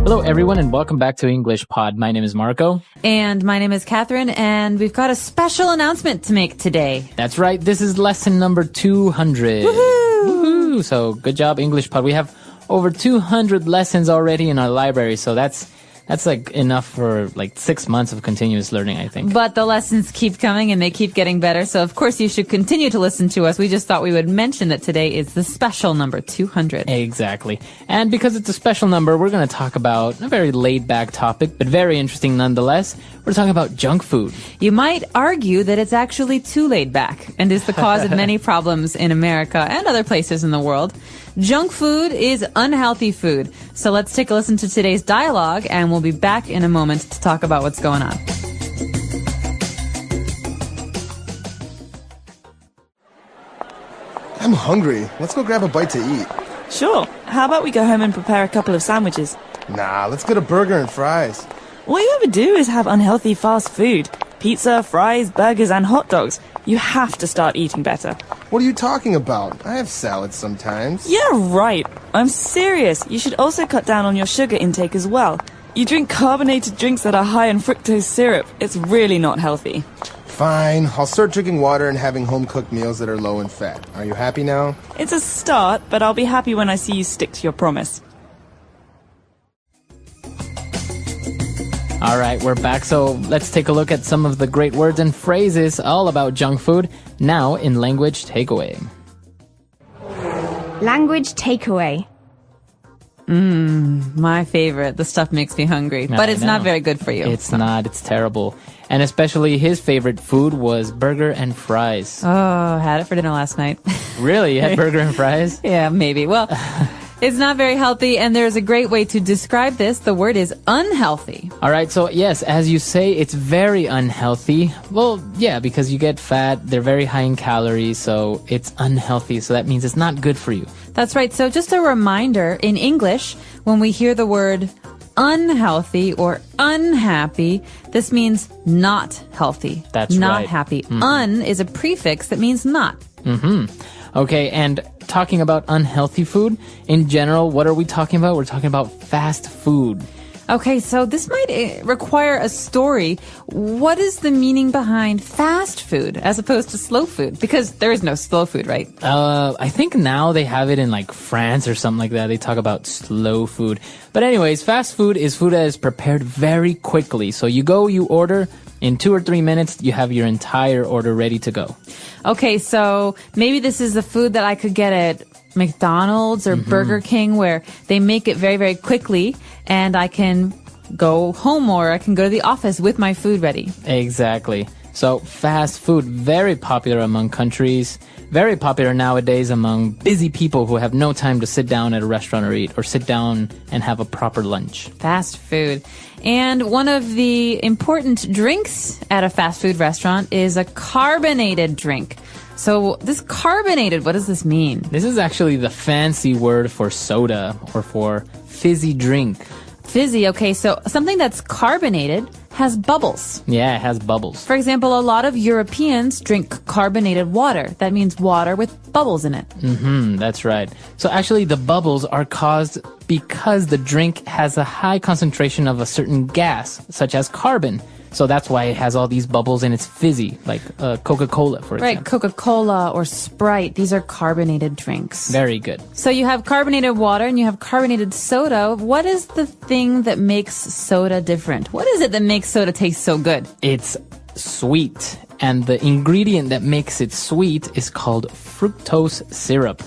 Hello, everyone, and welcome back to English Pod. My name is Marco. And my name is Catherine, and we've got a special announcement to make today. That's right. This is lesson number 200. Woohoo! Woohoo! So, good job, English Pod. We have over 200 lessons already in our library, so that's like enough for like 6 months of continuous learning, I think. But the lessons keep coming and they keep getting better. So of course you should continue to listen to us. We just thought we would mention that today is the special number 200. Exactly. And because it's a special number, we're going to talk about a very laid-back topic, but very interesting nonetheless. We're talking about junk food. You might argue that it's actually too laid back and is the cause of many problems in America and other places in the world. Junk food is unhealthy food. So let's take a listen to today's dialogue, and we'll be back in a moment to talk about what's going on. I'm hungry. Let's go grab a bite to eat. Sure. How about we go home and prepare a couple of sandwiches? Nah, let's get a burger and fries. All you ever do is have unhealthy fast food. Pizza, fries, burgers, and hot dogs. You have to start eating better. What are you talking about? I have salads sometimes. Yeah, right. I'm serious. You should also cut down on your sugar intake as well. You drink carbonated drinks that are high in fructose syrup. It's really not healthy. Fine. I'll start drinking water and having home-cooked meals that are low in fat. Are you happy now? It's a start, but I'll be happy when I see you stick to your promise. All right, we're back. So let's take a look at some of the great words and phrases all about junk food now in Language Takeaway. Language takeaway. My favorite. The stuff makes me hungry, but it's not very good for you. It's not. It's terrible. And especially his favorite food was burger and fries. Oh, I had it for dinner last night. Really? You had burger and fries? Yeah, maybe. Well, it's not very healthy, and there's a great way to describe this. The word is unhealthy. All right, so yes, as you say, it's very unhealthy. Well, yeah, because you get fat, they're very high in calories, so it's unhealthy. So that means it's not good for you. That's right. So just a reminder, in English, when we hear the word unhealthy or unhappy, this means not healthy. That's not right. happy. Un is a prefix that means not. Okay, and talking about unhealthy food, in general, what are we talking about? We're talking about fast food. Okay, so this might require a story. What is the meaning behind fast food as opposed to slow food? Because there is no slow food, right? I think now they have it in like France or something like that. They talk about slow food. But anyways, fast food is food that is prepared very quickly. So you go, you order, in 2 or 3 minutes, you have your entire order ready to go. Okay, so maybe this is the food that I could get at McDonald's or Burger King, where they make it very, very quickly, and I can go home or I can go to the office with my food ready. Exactly. So fast food, very popular among countries, very popular nowadays among busy people who have no time to sit down at a restaurant or eat, or sit down and have a proper lunch. Fast food. And one of the important drinks at a fast food restaurant is a carbonated drink. So this carbonated, what does this mean? This is actually the fancy word for soda or for fizzy drink. Fizzy, okay, so something that's carbonated has bubbles. Yeah, it has bubbles. For example, a lot of Europeans drink carbonated water. That means water with bubbles in it. That's right. So actually the bubbles are caused because the drink has a high concentration of a certain gas, such as carbon. So that's why it has all these bubbles and it's fizzy, like Coca-Cola, for example. Right, Coca-Cola or Sprite. These are carbonated drinks. Very good. So you have carbonated water and you have carbonated soda. What is the thing that makes soda different? What is it that makes soda taste so good? It's sweet. And the ingredient that makes it sweet is called fructose syrup.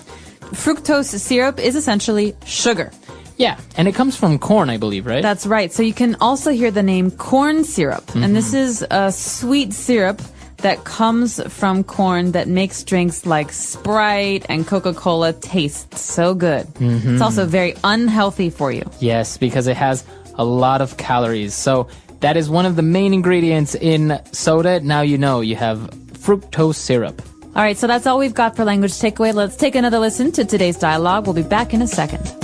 Fructose syrup is essentially sugar. Yeah, and it comes from corn, I believe, right? That's right. So you can also hear the name corn syrup. And this is a sweet syrup that comes from corn that makes drinks like Sprite and Coca-Cola taste so good. It's also very unhealthy for you. Yes, because it has a lot of calories. So that is one of the main ingredients in soda. Now you know you have fructose syrup. All right, so that's all we've got for Language Takeaway. Let's take another listen to today's dialogue. We'll be back in a second.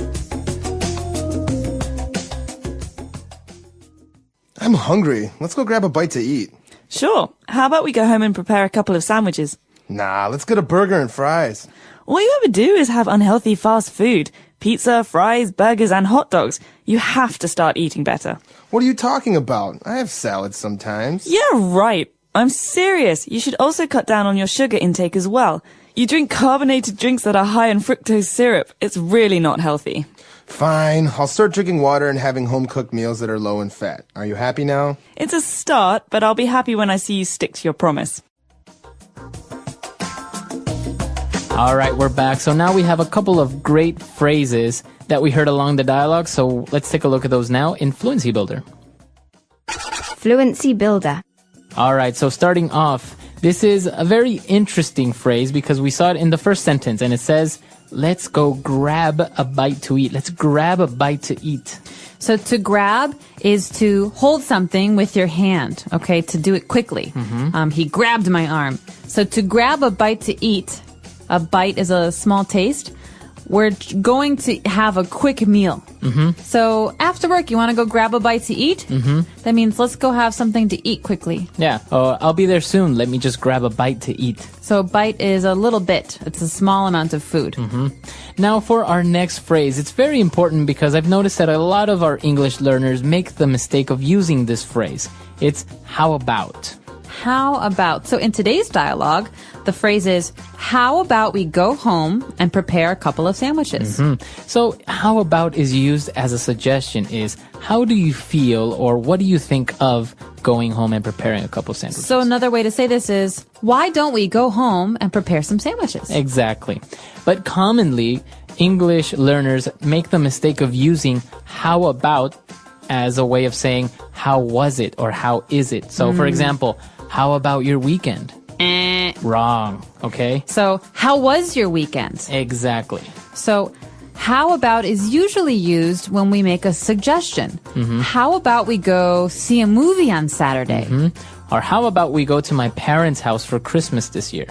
I'm hungry. Let's go grab a bite to eat. Sure. How about we go home and prepare a couple of sandwiches? Nah, let's get a burger and fries. All you ever do is have unhealthy fast food. Pizza, fries, burgers, and hot dogs. You have to start eating better. What are you talking about? I have salads sometimes. Yeah, right. I'm serious. You should also cut down on your sugar intake as well. You drink carbonated drinks that are high in fructose syrup. It's really not healthy. Fine, I'll start drinking water and having home-cooked meals that are low in fat. Are you happy now? It's a start, but I'll be happy when I see you stick to your promise. All right, we're back. So now we have a couple of great phrases that we heard along the dialogue. So let's take a look at those now in Fluency Builder. Fluency Builder. All right, so starting off, this is a very interesting phrase because we saw it in the first sentence and it says, let's go grab a bite to eat. Let's grab a bite to eat. So to grab is to hold something with your hand, okay, to do it quickly. He grabbed my arm. So to grab a bite to eat, a bite is a small taste. We're going to have a quick meal. So after work, you want to go grab a bite to eat? That means let's go have something to eat quickly. Yeah, I'll be there soon. Let me just grab a bite to eat. So bite is a little bit. It's a small amount of food. Now for our next phrase, it's very important because I've noticed that a lot of our English learners make the mistake of using this phrase. It's how about. How about? So in today's dialogue, the phrase is, how about we go home and prepare a couple of sandwiches? So how about is used as a suggestion is, how do you feel or what do you think of going home and preparing a couple of sandwiches? So another way to say this is, why don't we go home and prepare some sandwiches? Exactly. But commonly, English learners make the mistake of using how about as a way of saying, how was it or how is it? So for example, how about your weekend? Wrong. Okay? So how was your weekend? Exactly. So how about is usually used when we make a suggestion. How about we go see a movie on Saturday? Or how about we go to my parents' house for Christmas this year?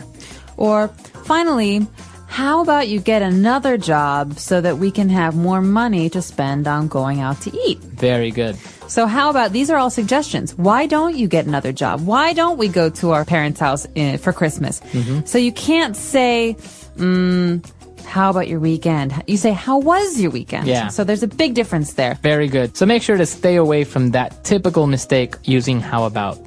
Or finally, how about you get another job so that we can have more money to spend on going out to eat? Very good. So how about, these are all suggestions. Why don't you get another job? Why don't we go to our parents' house for Christmas? So you can't say, how about your weekend? You say, how was your weekend? Yeah. So there's a big difference there. Very good. So make sure to stay away from that typical mistake using how about.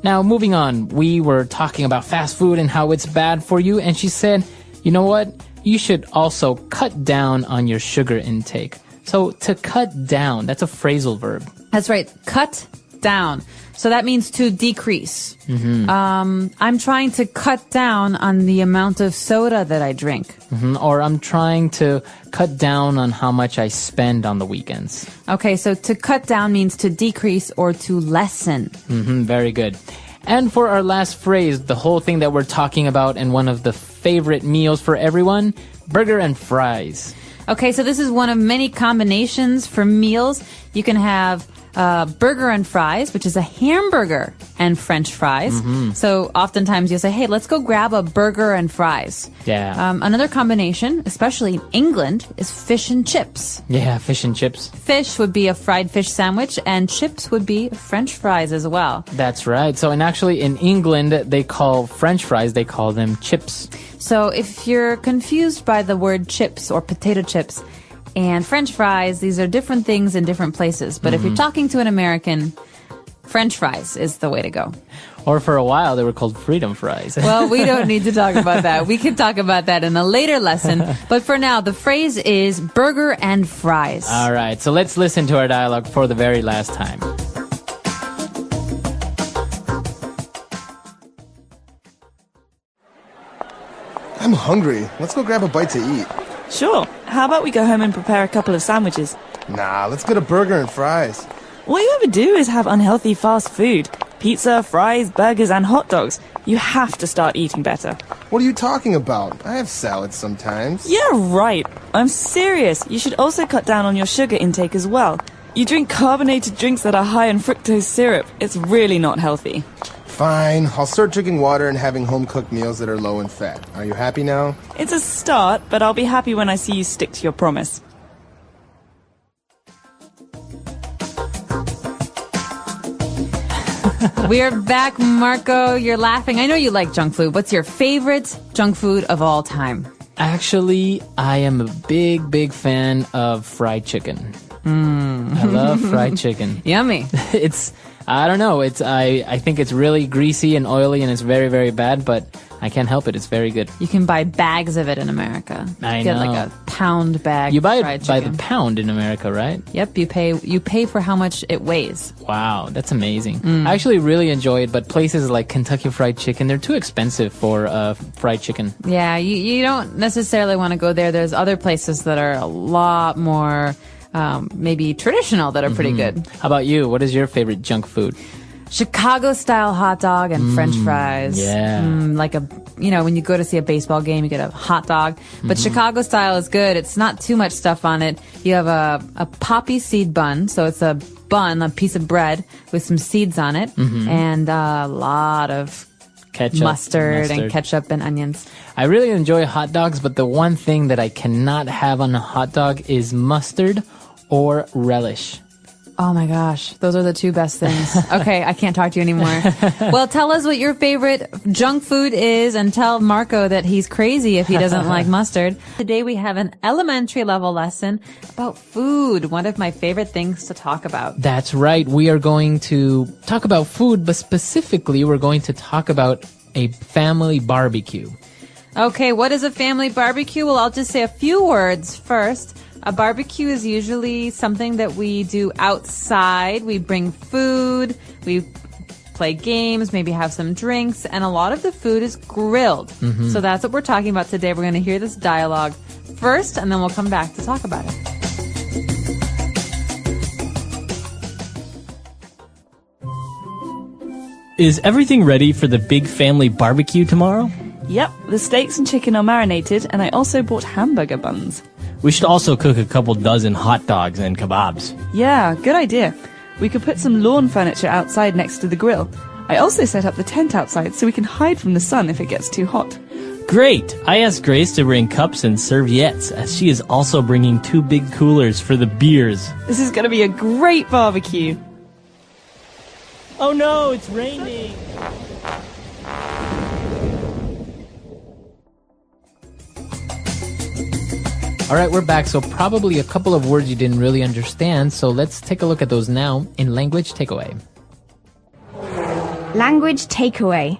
Now, moving on, we were talking about fast food and how it's bad for you. And she said, you know what? You should also cut down on your sugar intake. So to cut down, that's a phrasal verb. That's right. Cut down. So that means to decrease. I'm trying to cut down on the amount of soda that I drink. Or I'm trying to cut down on how much I spend on the weekends. Okay, so to cut down means to decrease or to lessen. Very good. And for our last phrase, the whole thing that we're talking about and one of the favorite meals for everyone, burger and fries. Okay, so this is one of many combinations for meals. You can have burger and fries, which is a hamburger and French fries. So oftentimes you'll say, hey, let's go grab a burger and fries. Yeah. Another combination, especially in England, is fish and chips. Yeah, fish and chips. Fish would be a fried fish sandwich, and chips would be French fries as well. That's right. So, and actually in England, they call French fries, they call them chips. So if you're confused by the word chips or potato chips and French fries, these are different things in different places. But if you're talking to an American, French fries is the way to go. Or for a while, they were called freedom fries. Well, we don't need to talk about that. We can talk about that in a later lesson. But for now, the phrase is burger and fries. All right, so let's listen to our dialogue for the very last time. I'm hungry. Let's go grab a bite to eat. Sure. How about we go home and prepare a couple of sandwiches? Nah, let's get a burger and fries. All you ever do is have unhealthy fast food. Pizza, fries, burgers, and hot dogs. You have to start eating better. What are you talking about? I have salads sometimes. Yeah, right. I'm serious. You should also cut down on your sugar intake as well. You drink carbonated drinks that are high in fructose syrup. It's really not healthy. Fine, I'll start drinking water and having home-cooked meals that are low in fat. Are you happy now? It's a start, but I'll be happy when I see you stick to your promise. We're back, Marco. You're laughing. I know you like junk food. What's your favorite junk food of all time? Actually, I am a big fan of fried chicken. I love fried chicken. Yummy. I don't know. I think it's really greasy and oily and it's very, very bad, but I can't help it. It's very good. You can buy bags of it in America. I Get know. like a pound bag. You buy of fried it by chicken. the pound in America, right? Yep, you pay for how much it weighs. Wow, that's amazing. I actually really enjoy it, but places like Kentucky Fried Chicken, they're too expensive for fried chicken. Yeah, you don't necessarily want to go there. There's other places that are a lot more maybe traditional that are pretty good. How about you? What is your favorite junk food? Chicago style hot dog and French fries. yeah. Like when you go to see a baseball game, you get a hot dog. But Chicago style is good. It's not too much stuff on it. You have a poppy seed bun. So it's a bun, a piece of bread with some seeds on it and a lot of Ketchup. mustard and ketchup and onions. I really enjoy hot dogs, but the one thing that I cannot have on a hot dog is mustard or relish. Oh my gosh, those are the two best things. Okay, I can't talk to you anymore. Well, tell us what your favorite junk food is and tell Marco that he's crazy if he doesn't like mustard. Today we have an elementary level lesson about food, one of my favorite things to talk about. That's right. We are going to talk about food, but specifically we're going to talk about a family barbecue. Okay, what is a family barbecue? Well, I'll just say a few words first. A barbecue is usually something that we do outside. We bring food, we play games, maybe have some drinks, and a lot of the food is grilled. So that's what we're talking about today. We're going to hear this dialogue first, and then we'll come back to talk about it. Is everything ready for the big family barbecue tomorrow? Yep, the steaks and chicken are marinated, and I also bought hamburger buns. We should also cook a couple dozen hot dogs and kebabs. Yeah, good idea. We could put some lawn furniture outside next to the grill. I also set up the tent outside so we can hide from the sun if it gets too hot. Great! I asked Grace to bring cups and serviettes, as she is also bringing 2 big coolers for the beers. This is going to be a great barbecue. Oh no, it's raining! All right, we're back. So probably a couple of words you didn't really understand. So let's take a look at those now in language takeaway. Language takeaway.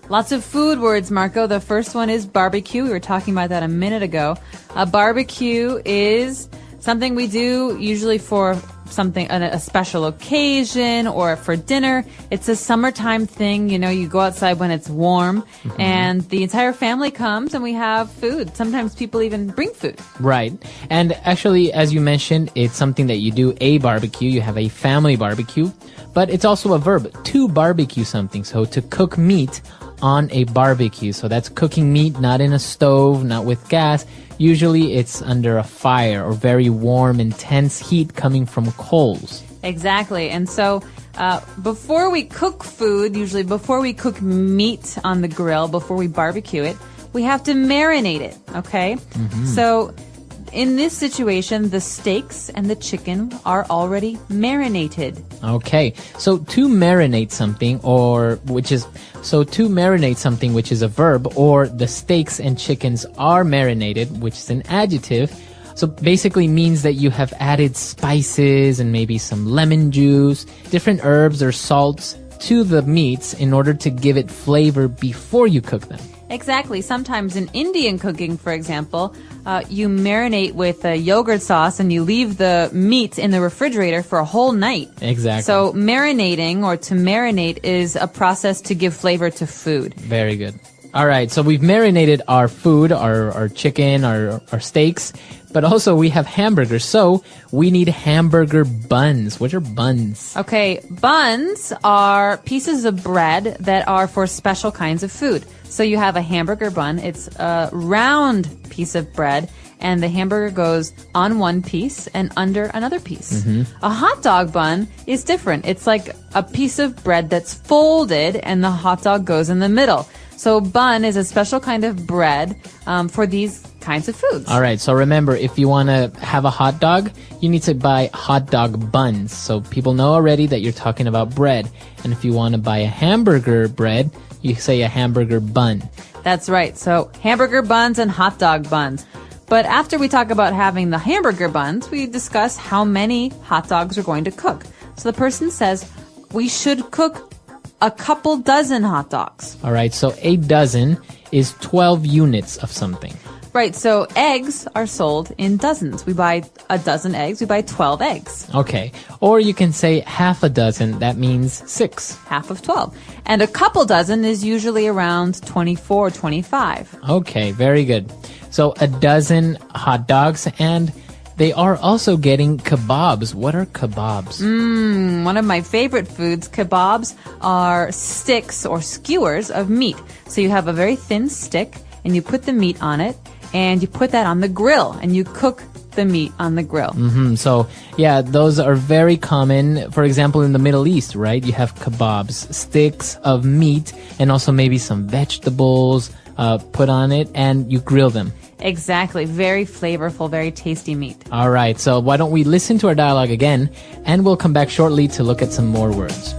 Lots of food words, Marco. The first one is barbecue. We were talking about that a minute ago. A barbecue is something we do usually for something, a special occasion or for dinner. It's a summertime thing. You know, you go outside when it's warm and the entire family comes and we have food. Sometimes people even bring food. Right. And actually, as you mentioned, it's something that you do a barbecue. You have a family barbecue, but it's also a verb to barbecue something. So to cook meat on a barbecue. So that's cooking meat, not in a stove, not with gas. Usually it's under a fire or very warm, intense heat coming from coals. Exactly. And so before we cook food, usually before we cook meat on the grill, before we barbecue it, we have to marinate it, okay? So in this situation, the steaks and the chicken are already marinated. Okay. So to marinate something which is a verb, or the steaks and chickens are marinated, which is an adjective. So basically means that you have added spices and maybe some lemon juice, different herbs or salts to the meats in order to give it flavor before you cook them. Exactly. Sometimes in Indian cooking, for example, you marinate with a yogurt sauce and you leave the meat in the refrigerator for a whole night. Exactly. So marinating or to marinate is a process to give flavor to food. Very good. All right, so we've marinated our food, our chicken, our steaks, but also we have hamburgers. So we need hamburger buns. What are buns? Okay, buns are pieces of bread that are for special kinds of food. So you have a hamburger bun. It's a round piece of bread, and the hamburger goes on one piece and under another piece. A hot dog bun is different. It's like a piece of bread that's folded, and the hot dog goes in the middle. So bun is a special kind of bread for these kinds of foods. All right, so remember, if you want to have a hot dog, you need to buy hot dog buns. So people know already that you're talking about bread. And if you want to buy a hamburger bread, you say a hamburger bun. That's right. So hamburger buns and hot dog buns. But after we talk about having the hamburger buns, we discuss how many hot dogs we're going to cook. So the person says we should cook a couple dozen hot dogs. All right, so a dozen is 12 units of something. Right, so eggs are sold in dozens. We buy a dozen eggs, we buy 12 eggs. Okay, or you can say half a dozen, that means 6. Half of 12. And a couple dozen is usually around 24, 25. Okay, very good. So a dozen hot dogs, and they are also getting kebabs. What are kebabs? One of my favorite foods, kebabs, are sticks or skewers of meat. So you have a very thin stick, and you put the meat on it, and you put that on the grill, and you cook the meat on the grill. So, yeah, those are very common. For example, in the Middle East, right? You have kebabs, sticks of meat, and also maybe some vegetables put on it, and you grill them. Exactly. Very flavorful, very tasty meat. All right, so why don't we listen to our dialogue again, and we'll come back shortly to look at some more words.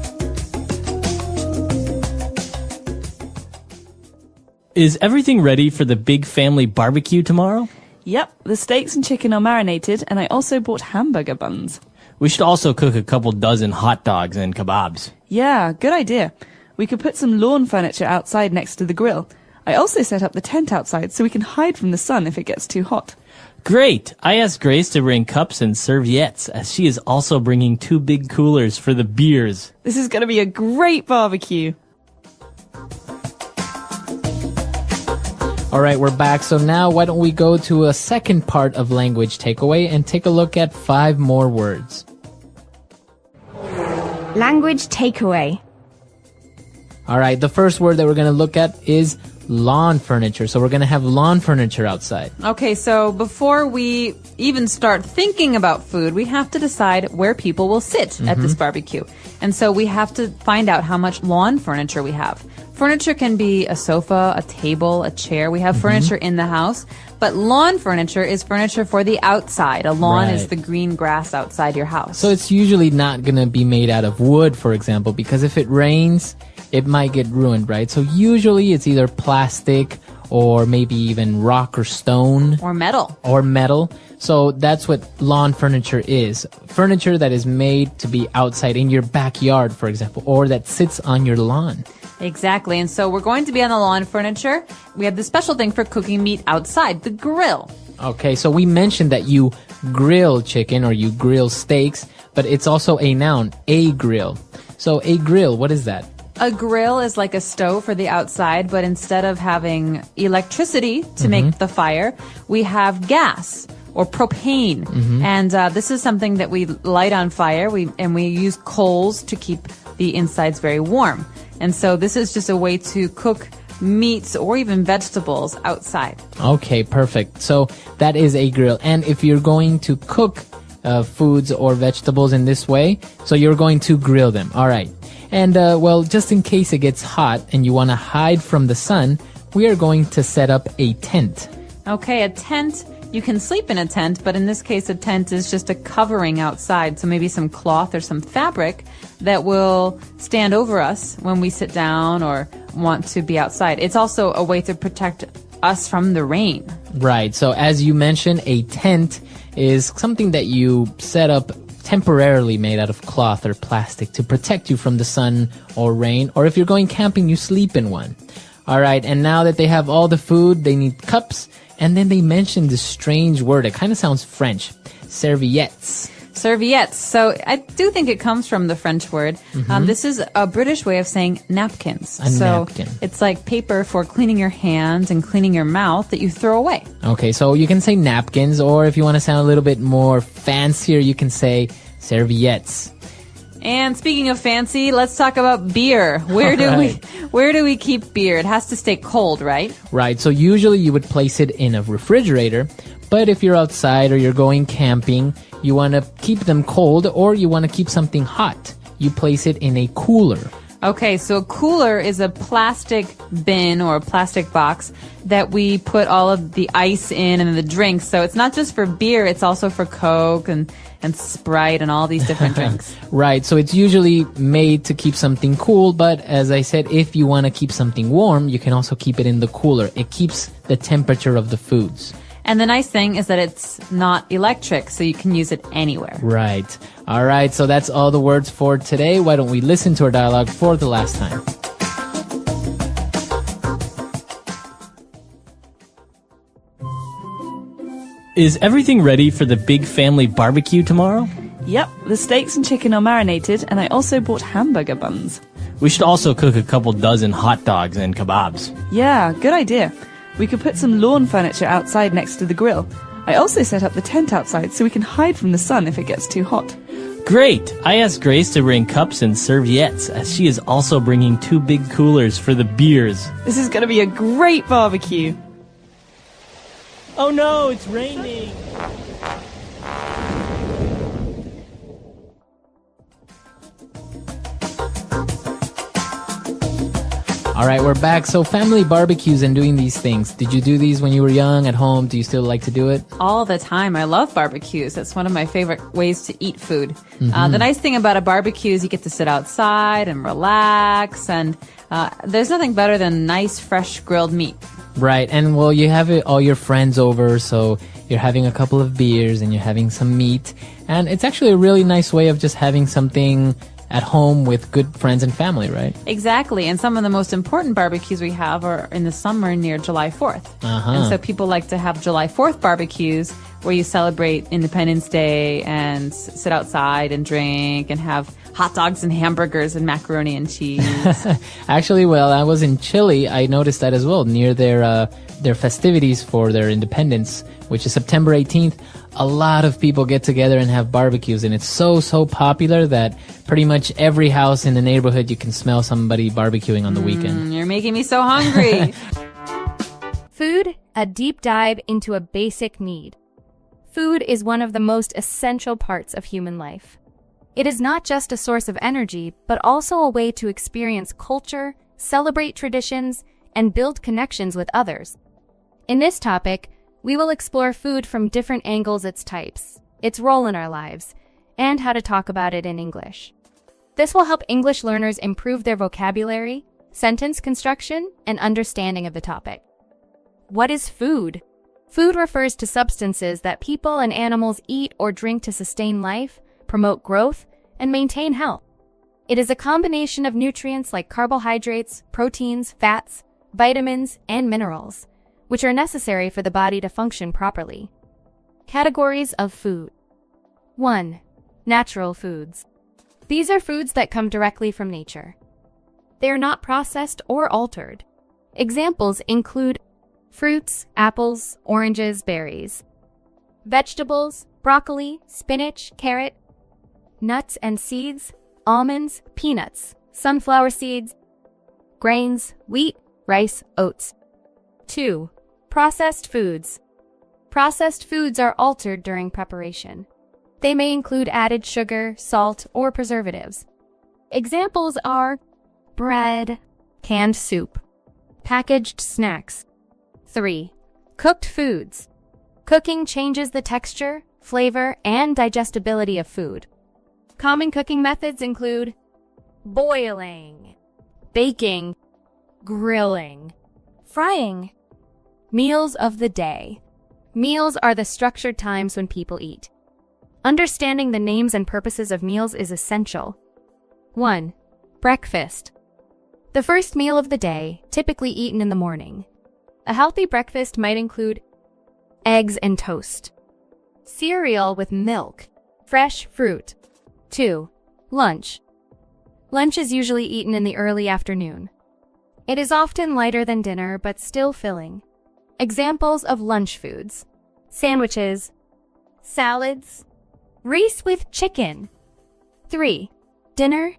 Is everything ready for the big family barbecue tomorrow? Yep, the steaks and chicken are marinated, and I also bought hamburger buns. We should also cook a couple dozen hot dogs and kebabs. Yeah, good idea. We could put some lawn furniture outside next to the grill. I also set up the tent outside so we can hide from the sun if it gets too hot. Great! I asked Grace to bring cups and serviettes, as she is also bringing 2 big coolers for the beers. This is going to be a great barbecue. All right, we're back. So now why don't we go to a second part of language takeaway and take a look at 5 more words. Language takeaway. All right, the first word that we're going to look at is lawn furniture. So we're going to have lawn furniture outside. Okay, so before we even start thinking about food, we have to decide where people will sit at this barbecue. And so we have to find out how much lawn furniture we have. Furniture can be a sofa, a table, a chair. We have furniture in the house, but lawn furniture is furniture for the outside. A lawn is Right. the green grass outside your house. So it's usually not going to be made out of wood, for example, because if it rains, it might get ruined, right? So usually it's either plastic or maybe even rock or stone. or metal. Or metal. So that's what lawn furniture is. Furniture that is made to be outside in your backyard, for example, or that sits on your lawn. Exactly. And so we're going to be on the lawn furniture. We have the special thing for cooking meat outside, the grill. Okay, so we mentioned that you grill chicken or you grill steaks, but it's also a noun, a grill. So a grill, what is that? A grill is like a stove for the outside, but instead of having electricity to make the fire, we have gas or propane. And this is something that we light on fire. We use coals to keep the insides very warm. And so this is just a way to cook meats or even vegetables outside. Okay, perfect. So that is a grill. And if you're going to cook foods or vegetables in this way, so you're going to grill them. All right. And, well, just in case it gets hot and you want to hide from the sun, we are going to set up a tent. Okay, a tent. You can sleep in a tent, but in this case, a tent is just a covering outside. So maybe some cloth or some fabric that will stand over us when we sit down or want to be outside. It's also a way to protect us from the rain. Right. So as you mentioned, a tent is something that you set up temporarily made out of cloth or plastic to protect you from the sun or rain. Or if you're going camping, you sleep in one. All right. And now that they have all the food, they need cups. And then they mentioned this strange word. It kind of sounds French. Serviettes. Serviettes. So I do think it comes from the French word. This is a British way of saying napkins. A napkin. It's like paper for cleaning your hands and cleaning your mouth that you throw away. Okay, so you can say napkins, or if you want to sound a little bit more fancier, you can say serviettes. And speaking of fancy, let's talk about beer. Where do we keep beer? It has to stay cold, right? Right, so usually you would place it in a refrigerator, but if you're outside or you're going camping, you want to keep them cold or you want to keep something hot. You place it in a cooler. Okay, so a cooler is a plastic bin or a plastic box that we put all of the ice in and the drinks. So it's not just for beer, it's also for Coke and Sprite and all these different drinks. Right, so it's usually made to keep something cool, but as I said, if you want to keep something warm, you can also keep it in the cooler. It keeps the temperature of the foods. And the nice thing is that it's not electric, so you can use it anywhere. Right. All right, so that's all the words for today. Why don't we listen to our dialogue for the last time? Is everything ready for the big family barbecue tomorrow? Yep, the steaks and chicken are marinated, and I also bought hamburger buns. We should also cook a couple dozen hot dogs and kebabs. Yeah, good idea. We could put some lawn furniture outside next to the grill. I also set up the tent outside so we can hide from the sun if it gets too hot. Great! I asked Grace to bring cups and serviettes, as she is also bringing 2 big coolers for the beers. This is going to be a great barbecue. Oh no, it's raining! All right, we're back. So family barbecues and doing these things. Did you do these when you were young at home? Do you still like to do it? All the time. I love barbecues. That's one of my favorite ways to eat food. The nice thing about a barbecue is you get to sit outside and relax, and there's nothing better than nice, fresh grilled meat. Right, and well, you have all your friends over, so you're having a couple of beers and you're having some meat, and it's actually a really nice way of just having something at home with good friends and family, right? Exactly, and some of the most important barbecues we have are in the summer near July 4th. And so people like to have July 4th barbecues where you celebrate Independence Day and sit outside and drink and have hot dogs and hamburgers and macaroni and cheese. Actually, well, I was in Chile. I noticed that as well. Near their festivities for their independence, which is September 18th, a lot of people get together and have barbecues, and it's so popular that pretty much every house in the neighborhood you can smell somebody barbecuing on the weekend. You're making me so hungry. Food, a deep dive into a basic need. Food is one of the most essential parts of human life. It is not just a source of energy, but also a way to experience culture, celebrate traditions, and build connections with others. In this topic, we will explore food from different angles, its types, its role in our lives, and how to talk about it in English. This will help English learners improve their vocabulary, sentence construction, and understanding of the topic. What is food? Food refers to substances that people and animals eat or drink to sustain life, promote growth, and maintain health. It is a combination of nutrients like carbohydrates, proteins, fats, vitamins, and minerals, which are necessary for the body to function properly. Categories of food. 1. Natural foods. These are foods that come directly from nature. They are not processed or altered. Examples include fruits, apples, oranges, berries. Vegetables, broccoli, spinach, carrot, nuts and seeds, almonds, peanuts, sunflower seeds, grains, wheat, rice, oats. 2. Processed foods. Processed foods are altered during preparation. They may include added sugar, salt, or preservatives. Examples are bread, canned soup, packaged snacks. 3. Cooked foods. Cooking changes the texture, flavor, and digestibility of food. Common cooking methods include boiling, baking, grilling, frying. Meals of the day. Meals are the structured times when people eat. Understanding the names and purposes of meals is essential. 1. Breakfast. The first meal of the day, typically eaten in the morning. A healthy breakfast might include eggs and toast, cereal with milk, fresh fruit. 2. Lunch. Lunch is usually eaten in the early afternoon. It is often lighter than dinner, but still filling. Examples of lunch foods: sandwiches, salads, rice with chicken. 3. Dinner.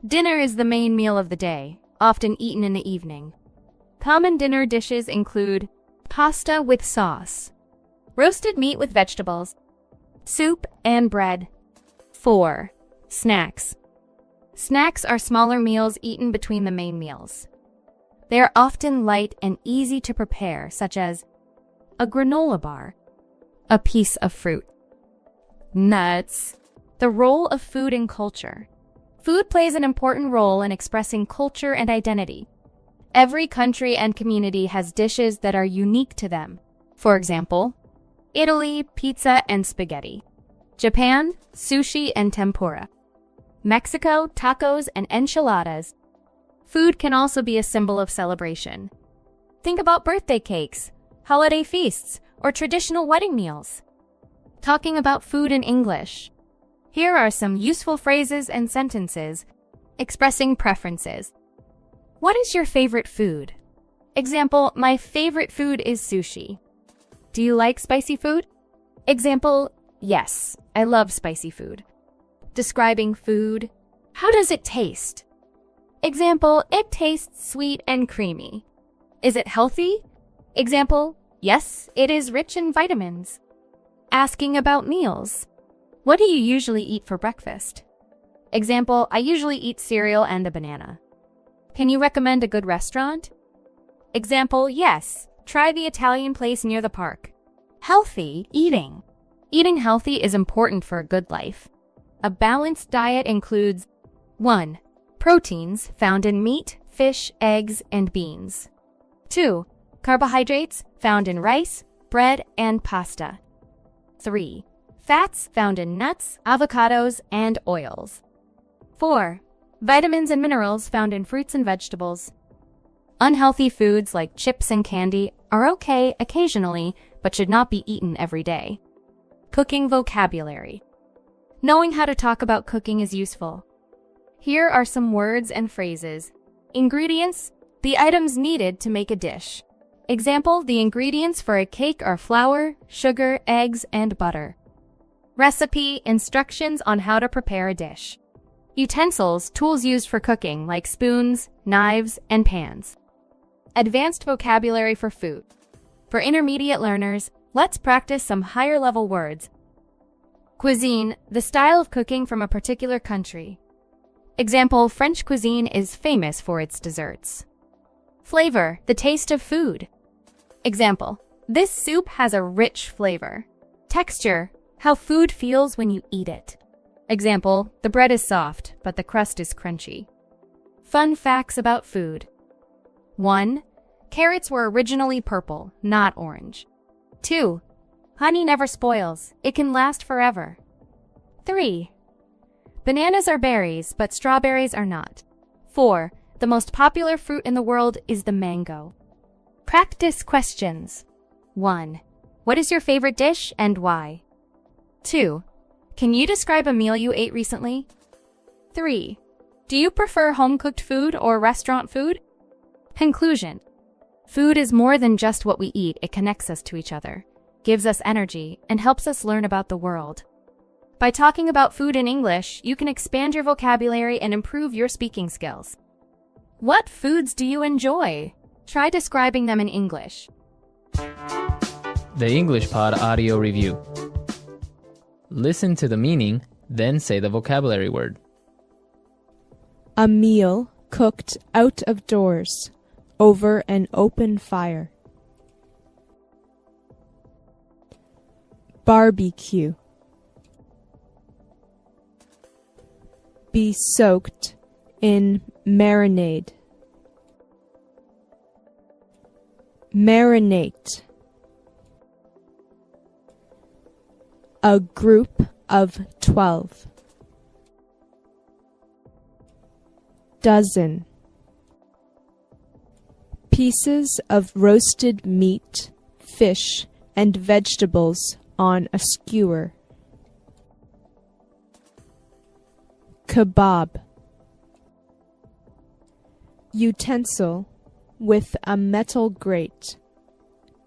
Dinner is the main meal of the day, often eaten in the evening. Common dinner dishes include pasta with sauce, roasted meat with vegetables, soup and bread. 4. Snacks. Snacks are smaller meals eaten between the main meals. They are often light and easy to prepare, such as a granola bar, a piece of fruit. Nuts. The role of food in culture. Food plays an important role in expressing culture and identity. Every country and community has dishes that are unique to them. For example, Italy, pizza and spaghetti. Japan, sushi and tempura. Mexico, tacos and enchiladas. Food can also be a symbol of celebration. Think about birthday cakes, holiday feasts, or traditional wedding meals. Talking about food in English. Here are some useful phrases and sentences expressing preferences. What is your favorite food? Example, my favorite food is sushi. Do you like spicy food? Example, yes, I love spicy food. Describing food. How does it taste? Example, it tastes sweet and creamy. Is it healthy? Example, yes, it is rich in vitamins. Asking about meals. What do you usually eat for breakfast? Example, I usually eat cereal and a banana. Can you recommend a good restaurant? Example, yes, try the Italian place near the park. Healthy eating. Eating healthy is important for a good life. A balanced diet includes 1. Proteins found in meat, fish, eggs, and beans. 2. Carbohydrates found in rice, bread, and pasta. 3. Fats found in nuts, avocados, and oils. 4. Vitamins and minerals found in fruits and vegetables. Unhealthy foods like chips and candy are okay occasionally, but should not be eaten every day. Cooking vocabulary. Knowing how to talk about cooking is useful. Here are some words and phrases. Ingredients, the items needed to make a dish. Example, the ingredients for a cake are flour, sugar, eggs, and butter. Recipe, instructions on how to prepare a dish. Utensils, tools used for cooking like spoons, knives, and pans. Advanced vocabulary for food. For intermediate learners, let's practice some higher-level words. Cuisine, the style of cooking from a particular country. Example, French cuisine is famous for its desserts. Flavor, the taste of food. Example, this soup has a rich flavor. Texture, how food feels when you eat it. Example, the bread is soft, but the crust is crunchy. Fun facts about food. 1. Carrots were originally purple, not orange. 2. Honey never spoils. It can last forever. 3. Bananas are berries, but strawberries are not. 4. The most popular fruit in the world is the mango. Practice questions. 1. What is your favorite dish and why? 2. Can you describe a meal you ate recently? 3. Do you prefer home-cooked food or restaurant food? Conclusion. Food is more than just what we eat. It connects us to each other, gives us energy, and helps us learn about the world. By talking about food in English, you can expand your vocabulary and improve your speaking skills. What foods do you enjoy? Try describing them in English. The English Pod Audio Review. Listen to the meaning, then say the vocabulary word. A meal cooked out of doors, over an open fire. Barbecue. Be soaked in marinade. Marinate. A group of 12. Dozen. Pieces of roasted meat, fish, and vegetables on a skewer. Kebab. Utensil with a metal grate.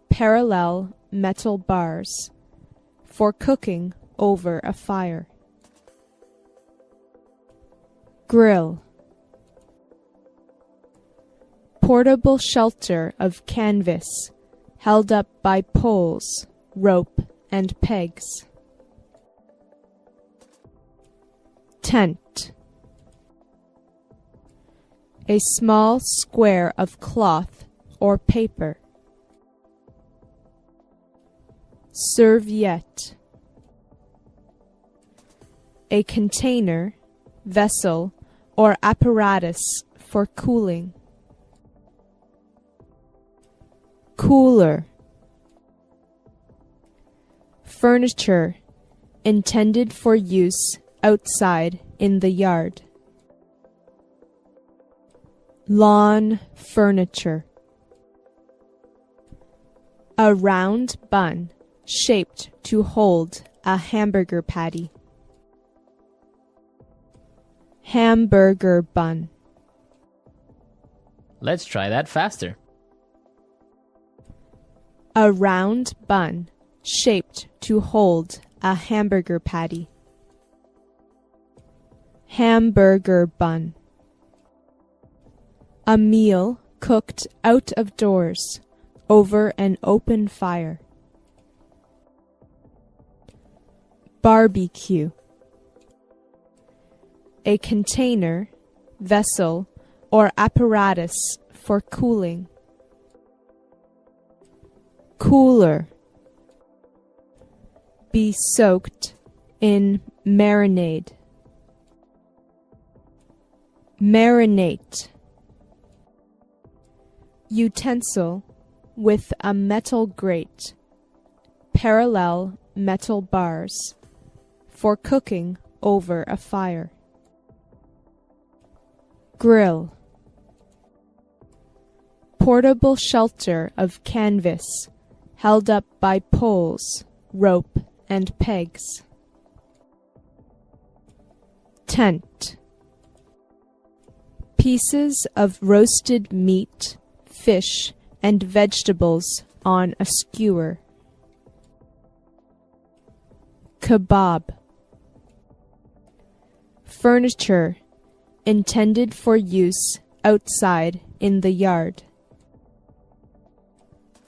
Parallel metal bars. For cooking over a fire. Grill. Portable shelter of canvas, held up by poles, rope, and pegs. Tent. A small square of cloth or paper. Serviette. A container, vessel, or apparatus for cooling. Cooler. Furniture, intended for use outside in the yard. Lawn furniture. A round bun shaped to hold a hamburger patty. Hamburger bun. Let's try that faster. A round bun shaped to hold a hamburger patty. Hamburger bun. A meal cooked out of doors over an open fire. Barbecue. A container, vessel, or apparatus for cooling. Cooler. Be soaked in marinade. Marinate. Utensil with a metal grate, parallel metal bars, for cooking over a fire. Grill. Portable shelter of canvas held up by poles, rope, and pegs. Tent. Pieces of roasted meat, fish, and vegetables on a skewer. Kebab. Furniture intended for use outside in the yard.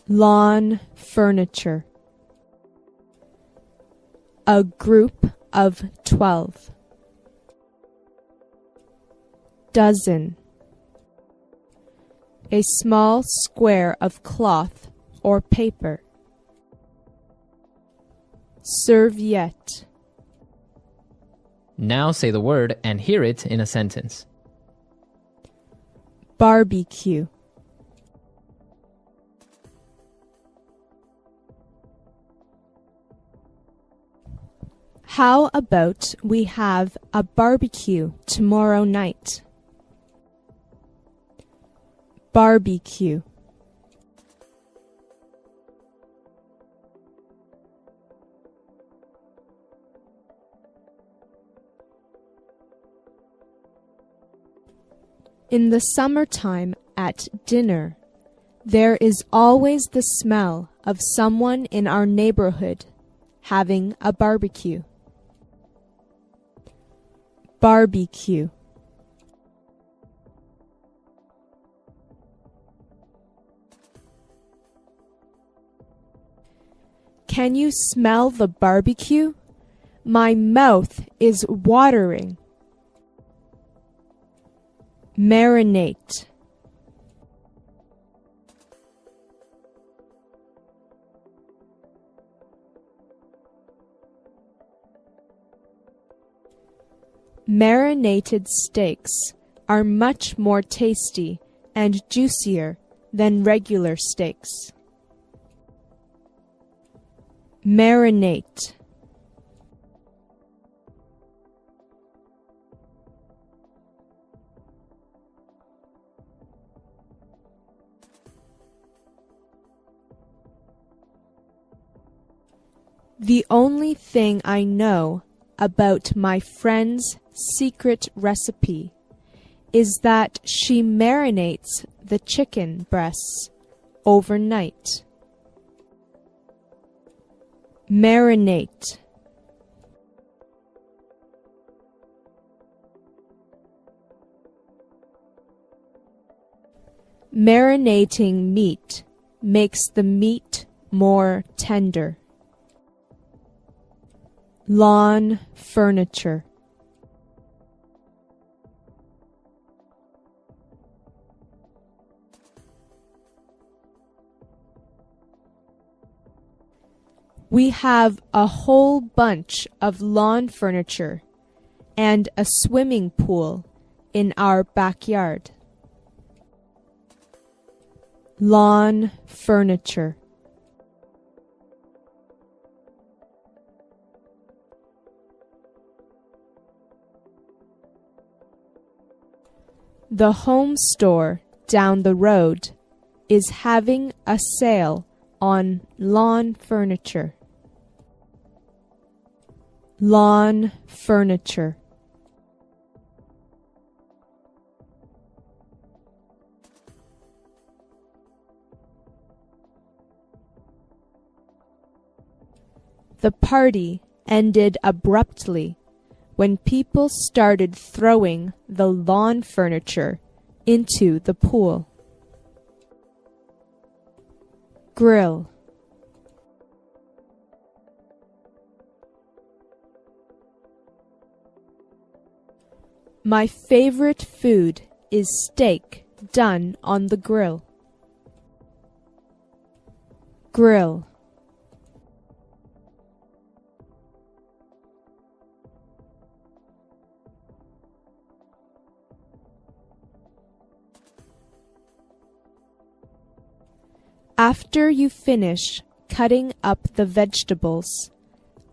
Lawn furniture. A group of 12. Dozen. A small square of cloth or paper. Serviette. Now say the word and hear it in a sentence. Barbecue. How about we have a barbecue tomorrow night? Barbecue. In the summertime at dinner, there is always the smell of someone in our neighborhood having a barbecue. Barbecue. Can you smell the barbecue? My mouth is watering. Marinate. Marinated steaks are much more tasty and juicier than regular steaks. Marinate. The only thing I know about my friend's secret recipe is that she marinates the chicken breasts overnight. Marinate. Marinating meat makes the meat more tender. Lawn furniture. We have a whole bunch of lawn furniture and a swimming pool in our backyard. Lawn furniture. The home store down the road is having a sale on lawn furniture. Lawn furniture. The party ended abruptly when people started throwing the lawn furniture into the pool. Grill. My favorite food is steak done on the grill. Grill. After you finish cutting up the vegetables,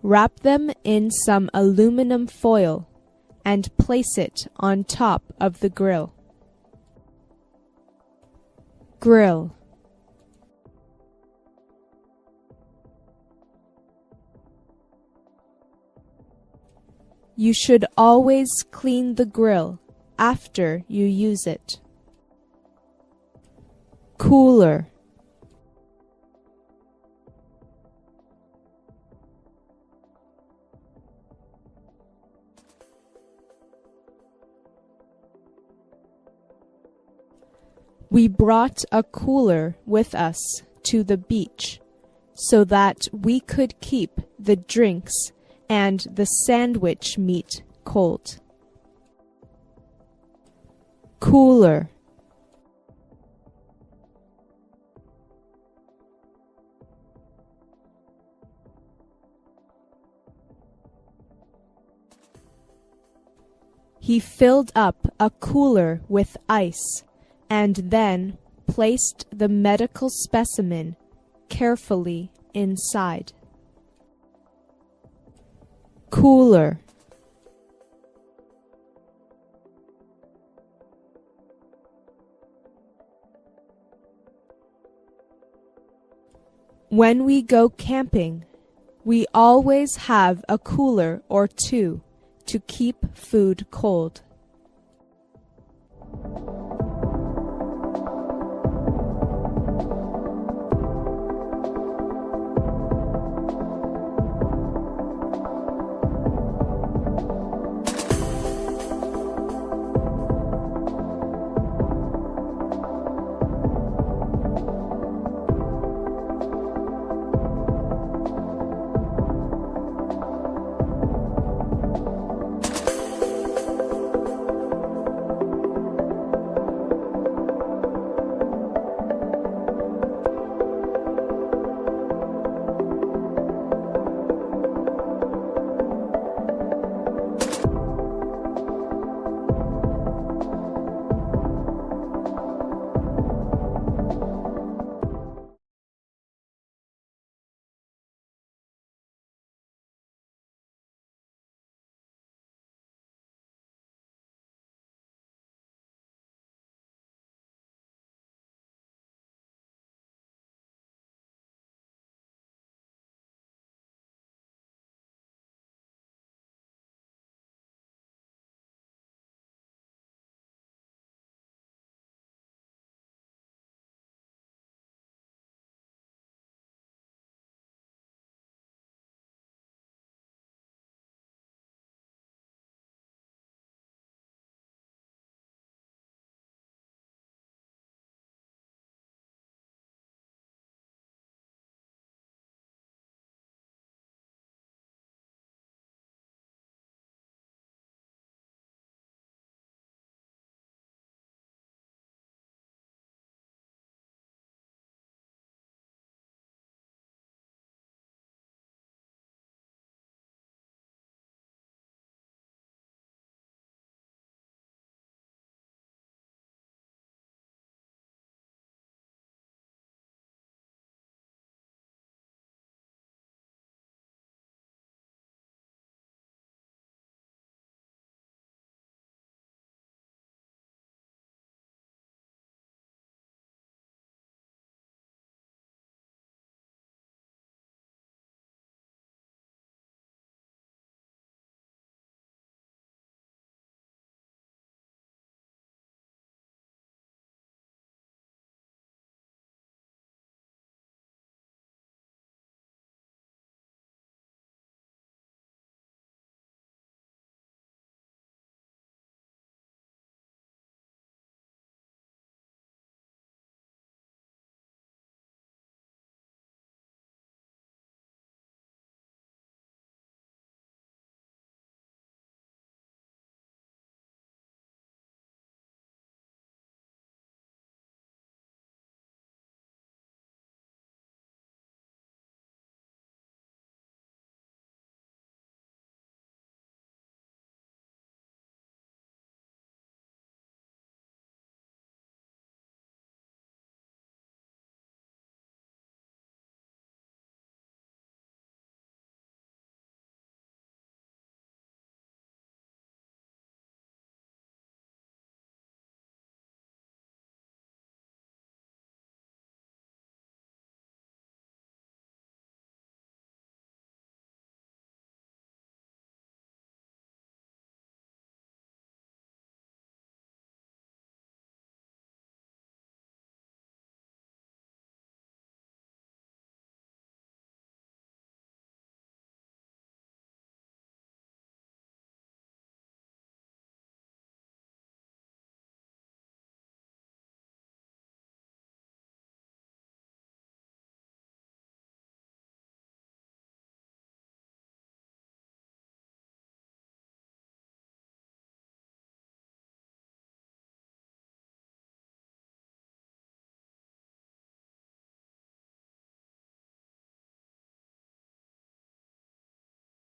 wrap them in some aluminum foil and place it on top of the grill. Grill. You should always clean the grill after you use it. Cooler. We brought a cooler with us to the beach so that we could keep the drinks and the sandwich meat cold. Cooler. He filled up a cooler with ice and then placed the medical specimen carefully inside. Cooler. When we go camping, we always have a cooler or two to keep food cold.